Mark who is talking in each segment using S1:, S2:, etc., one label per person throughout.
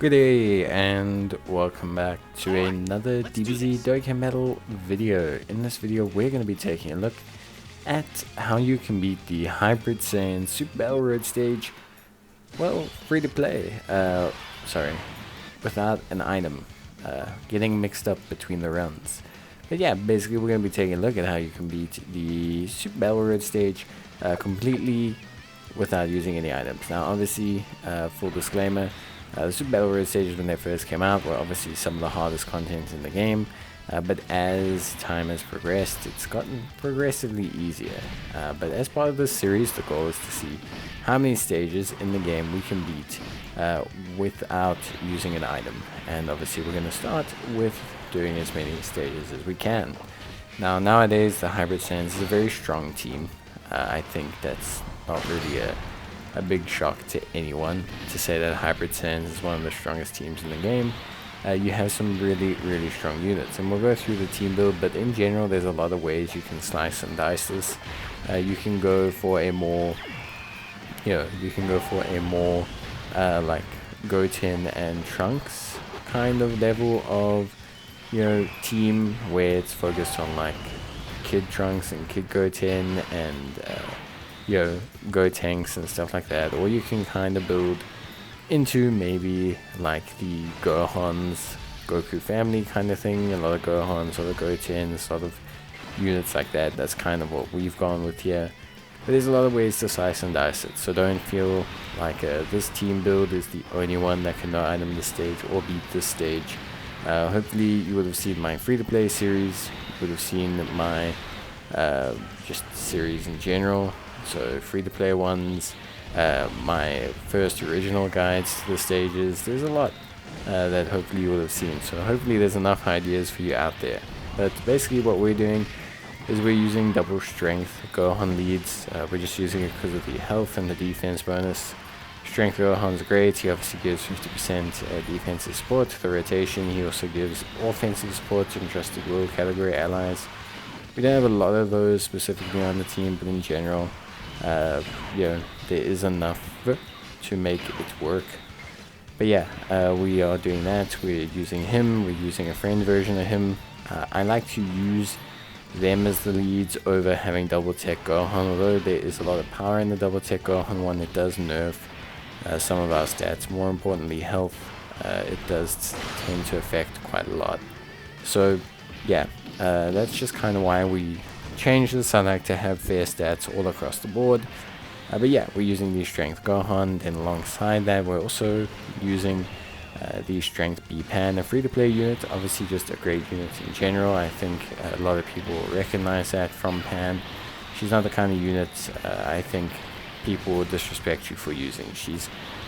S1: Good day and welcome back to another DBZ Dokkan Metal video. In this video we're going to be taking a look at how you can beat the Hybrid Saiyan Super Battle Road stage, well, free to play, without an item, getting mixed up between the runs. But yeah, basically we're going to be taking a look at how you can beat the Super Battle Road stage completely without using any items. Now obviously, full disclaimer, the Super Battle Road stages when they first came out were obviously some of the hardest content in the game, but as time has progressed it's gotten progressively easier. But as part of this series the goal is to see how many stages in the game we can beat without using an item, and obviously we're going to start with doing as many stages as we can. Now nowadays the Hybrid Saiyans is a very strong team. I think that's not really a big shock to anyone to say that Hybrid Saiyans is one of the strongest teams in the game. You have some really strong units, and we'll go through the team build, but in general there's a lot of ways you can slice and dice this. You can go for a more like Goten and Trunks kind of level of team, where it's focused on like Kid Trunks and Kid Goten and Go Tanks and stuff like that. Or you can kind of build into maybe like the Gohan's Goku family kind of thing, a lot of Gohans or the Gotens, a lot of units like that. That's kind of what we've gone with here. But there's a lot of ways to slice and dice it, so don't feel like this team build is the only one that can no item this stage or beat this stage. Hopefully you would have seen my free-to-play series, you would have seen my just series in general, so free-to-play ones, my first original guides to the stages. There's a lot that hopefully you would have seen, so hopefully there's enough ideas for you out there. But basically what we're doing is we're using double strength Gohan leads. We're just using it because of the health and the defense bonus. Strength Gohan's great. He obviously gives 50% defensive support to the rotation. He also gives offensive support to entrusted will category allies. We don't have a lot of those specifically on the team, but in general, there is enough to make it work. But yeah, we are doing that. We're using him. We're using a friend version of him. I like to use them as the leads over having double tech Gohan, although there is a lot of power in the double tech Gohan one. It does nerf some of our stats, more importantly health. It does tend to affect quite a lot. So yeah, that's just kind of why we changed this. I like to have fair stats all across the board. But yeah, we're using the strength Gohan, then alongside that we're also using the strength B-Pan, a free-to-play unit, obviously just a great unit in general. I think a lot of people recognize that from Pan. She's not the kind of unit I think people would disrespect you for using. She's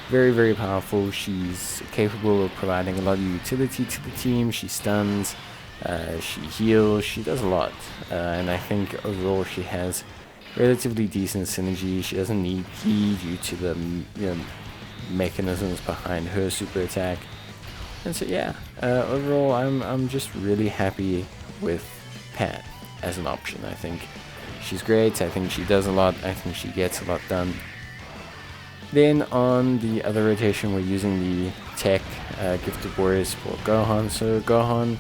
S1: very powerful. She's capable of providing a lot of utility to the team. She stuns, she heals, she does a lot, and I think overall she has relatively decent synergy. She doesn't need ki due to the mechanisms behind her super attack. And so yeah, overall I'm just really happy with Pan as an option. I think she's great. I think she does a lot. I think she gets a lot done. Then on the other rotation we're using the tech Gifted Warriors support Gohan. So Gohan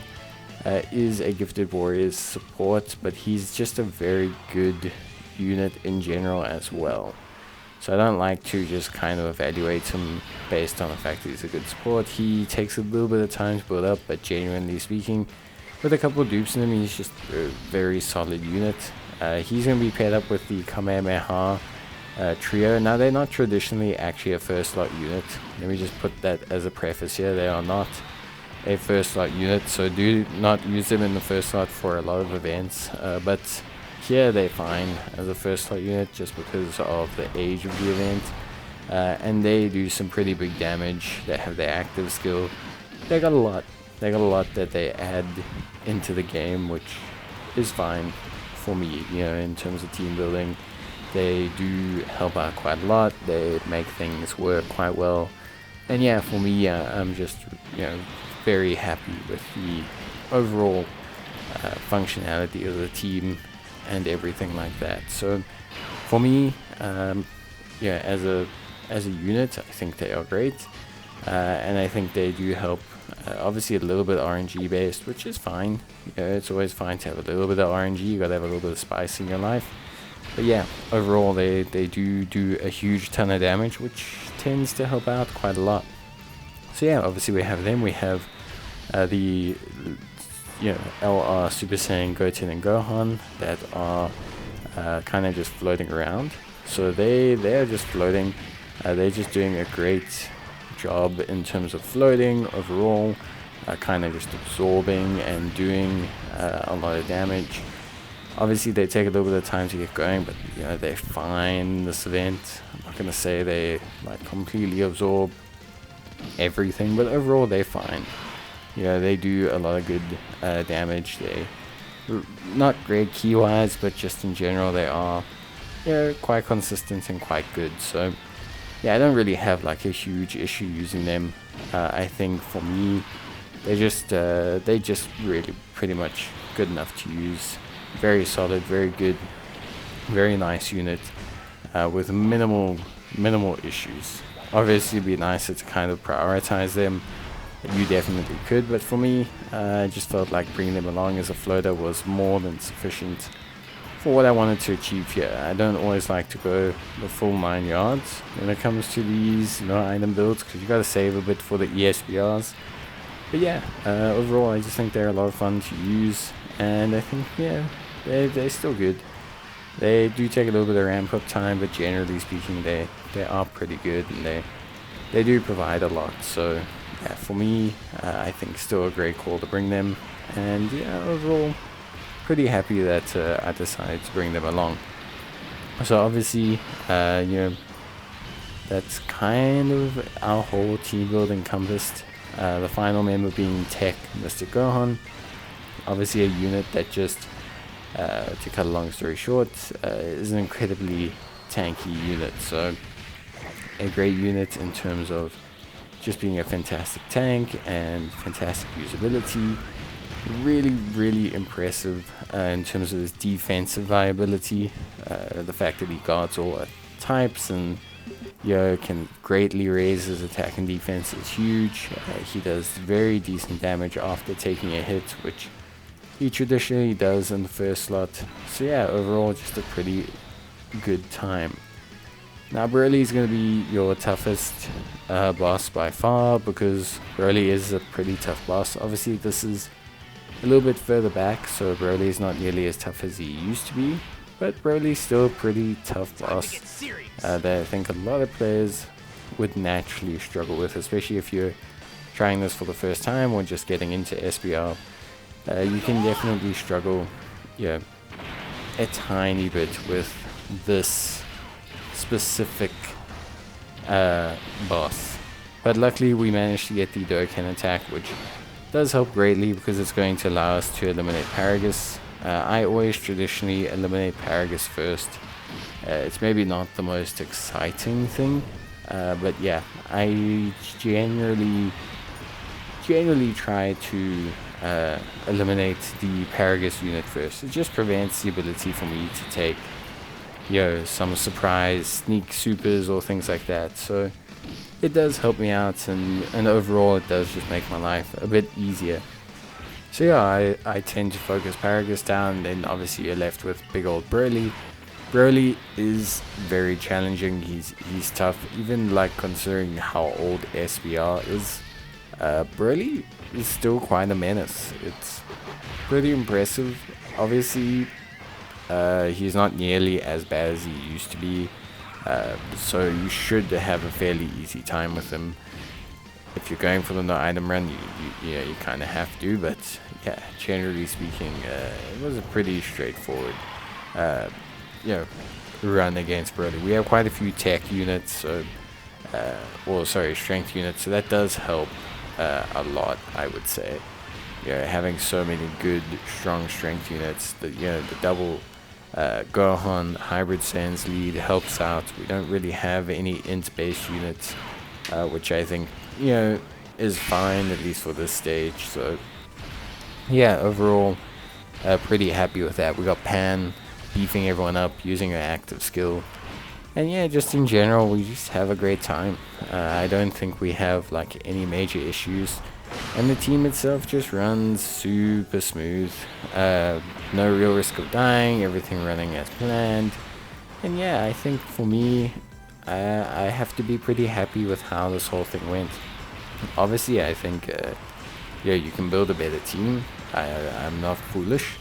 S1: is a Gifted Warriors support, but he's just a very good unit in general as well. So I don't like to just kind of evaluate him based on the fact that he's a good support. He takes a little bit of time to build up, but genuinely speaking, with a couple of dupes in him, he's just a very solid unit. He's going to be paired up with the Kamehameha trio. Now they're not traditionally actually a first slot unit. Let me just put that as a preface here. They are not a first slot unit, so do not use them in the first slot for a lot of events. But here they're fine as a first slot unit just because of the age of the event, and they do some pretty big damage. They have their active skill. They got a lot that they add into the game, which is fine for me, in terms of team building. They do help out quite a lot. They make things work quite well, and yeah, for me, I'm just very happy with the overall functionality of the team and everything like that. So for me, as a unit, I think they are great. and I think they do help. Obviously, a little bit RNG based, which is fine. It's always fine to have a little bit of RNG. You gotta have a little bit of spice in your life. But yeah, overall, they do a huge ton of damage, which tends to help out quite a lot. So yeah, obviously we have them. We have the LR Super Saiyan Goten and Gohan that are kind of just floating around. So they're just floating. They're just doing a great job in terms of floating overall, kind of just absorbing and doing a lot of damage. Obviously they take a little bit of time to get going, but they're fine in this event. I'm not gonna say they like completely absorb everything, but overall they're fine. They do a lot of good damage. They not great key wise, but just in general they are quite consistent and quite good. So yeah, I don't really have like a huge issue using them. I think for me, they just really pretty much good enough to use. Very solid, very good, very nice unit with minimal issues. Obviously, it'd be nicer to kind of prioritize them. You definitely could, but for me, I just felt like bringing them along as a floater was more than sufficient for what I wanted to achieve here. I don't always like to go the full 9 yards when it comes to these item builds, because you got to save a bit for the ESBRs. But yeah, overall I just think they're a lot of fun to use, and I think they're still good. They do take a little bit of ramp up time, but generally speaking they are pretty good, and they do provide a lot. So yeah, for me, I think still a great call to bring them, and yeah, overall pretty happy that I decided to bring them along. So obviously, that's kind of our whole team build encompassed. The final member being Tech Mr. Gohan. Obviously a unit that just, to cut a long story short, is an incredibly tanky unit. So a great unit in terms of just being a fantastic tank and fantastic usability. Really impressive in terms of his defensive viability. The fact that he guards all types and can greatly raise his attack and defense is huge. He does very decent damage after taking a hit, which he traditionally does in the first slot. So yeah, overall just a pretty good time. Now Broly is going to be your toughest boss by far, because Broly is a pretty tough boss. Obviously this is a little bit further back, so Broly is not nearly as tough as he used to be, but Broly's still a pretty tough boss that I think a lot of players would naturally struggle with, especially if you're trying this for the first time or just getting into SBR. You can definitely struggle a tiny bit with this specific boss, but luckily we managed to get the Dokkan attack, which does help greatly because it's going to allow us to eliminate Paragus. I always traditionally eliminate Paragus first. It's maybe not the most exciting thing, but yeah, I generally try to eliminate the Paragus unit first. It just prevents the ability for me to take some surprise sneak supers or things like that. So it does help me out, and overall it does just make my life a bit easier. So yeah, I tend to focus Paragus down, and then obviously you're left with big old Broly. Broly is very challenging. He's tough, even like considering how old SBR is. Broly is still quite a menace. It's pretty impressive. Obviously he's not nearly as bad as he used to be. So you should have a fairly easy time with him. If you're going for the no item run, you kind of have to, but yeah, generally speaking, it was a pretty straightforward run against Broly. We have quite a few tech units, strength units, so that does help a lot, I would say. Having so many good, strong strength units, the double Gohan Hybrid Sans lead helps out. We don't really have any int-based units, which I think is fine, at least for this stage. So yeah, overall pretty happy with that. We got Pan beefing everyone up using her active skill. And yeah, just in general, we just have a great time. I don't think we have like any major issues, and the team itself just runs super smooth. No real risk of dying, everything running as planned. And yeah, I think for me, I have to be pretty happy with how this whole thing went. Obviously, I think yeah, you can build a better team. I'm not foolish,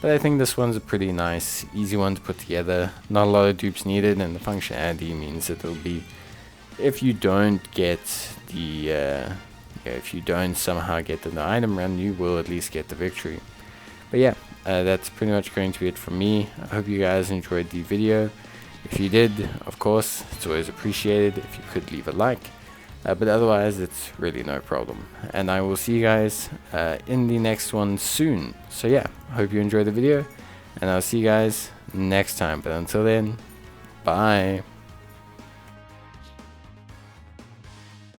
S1: but I think this one's a pretty nice, easy one to put together. Not a lot of dupes needed, and the functionality means that it'll be, if you don't get the, yeah, if you don't somehow get the item run, you will at least get the victory. But yeah, that's pretty much going to be it from me. I hope you guys enjoyed the video. If you did, of course, it's always appreciated if you could leave a like. But otherwise, it's really no problem. And I will see you guys in the next one soon. So yeah, I hope you enjoyed the video, and I'll see you guys next time. But until then, bye.